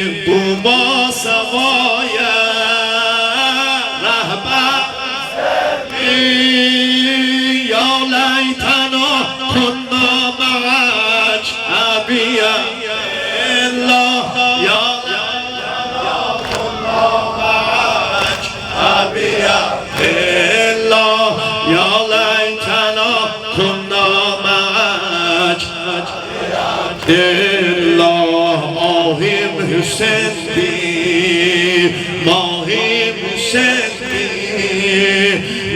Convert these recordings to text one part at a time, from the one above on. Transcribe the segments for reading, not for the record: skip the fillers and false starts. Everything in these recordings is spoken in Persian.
بوما سوای رهبر یا لیتنا کنا معک ابیا الله یا کنا معک ابیا الله یا لیتنا کنا معک الله آهیم حسین دی ماهیم حسین دی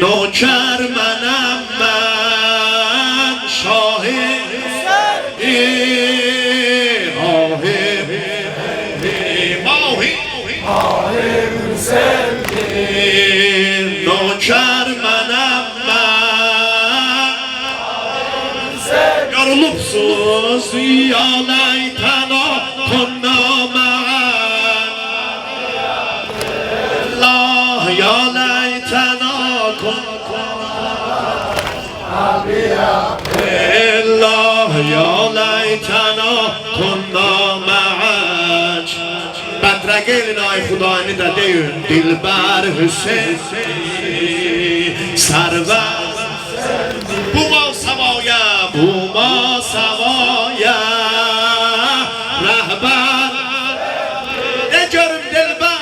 نوکر منم من شاه حسین دی آهیم ماهیم حسین دی نوکر منم من yorulupsuz ya laytana kunna Allah ya laytana kunna Allah ya laytana kunna ma'ak بدر گل نای خدا نداده دلبر حسین سرور بوما سوایا بوما سوایا رهبر نجرم دلبر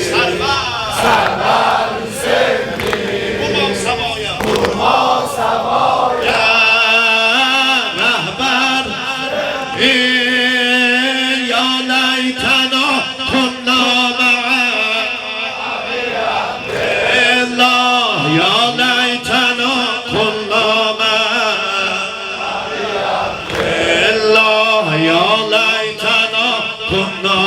سرور بوما سوایا رهبر یا لیتنا کنا الله یا لیتنا کنا الله یا لیتنا کنا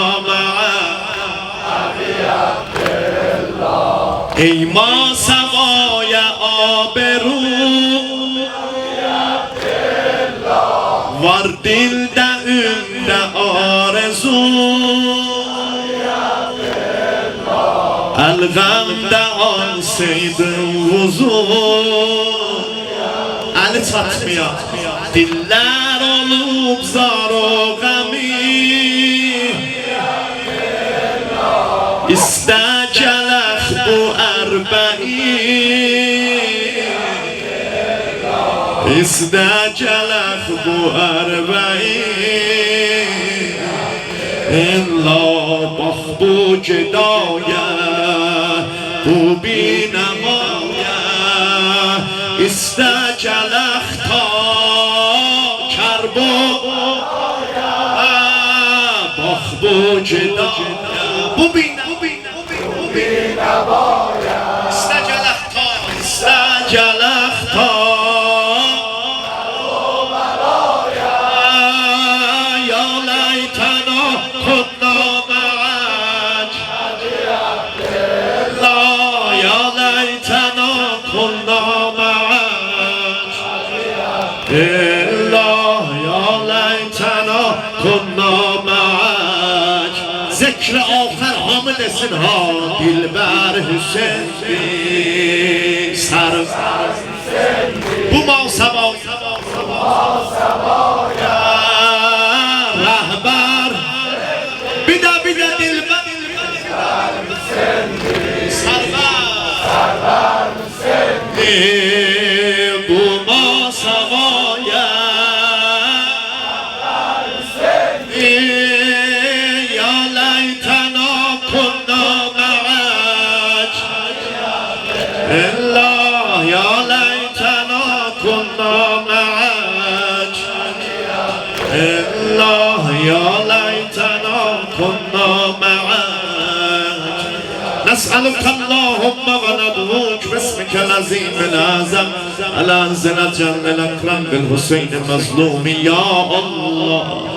ای ما سوای آبرو var dilde ünde arzu Elgamde ansaydım vuzu Ali çatmıyor Diller olup zar o gami İstekelek bu erbe'in İstekelek bu erbe'in İlla bak bu cedaya bu binamaya İstekelek ta kerbaya bak bu cedaya bu binamaya İstekelek ta الله یا لیتنا کنا معک ذکر آخر حامل اسن ها دلبر حسین سر بوما سوایا رهبر بیدا دلبر سرور بوما سوایا یا لیتنا کنا معک الله یا لیتنا کنا معک الله یا لیتنا کنا معک نسألك اللهم وندعوك باسمك العظيم الأعظم على أنزل جل الأكرم بالحسين المظلوم يا الله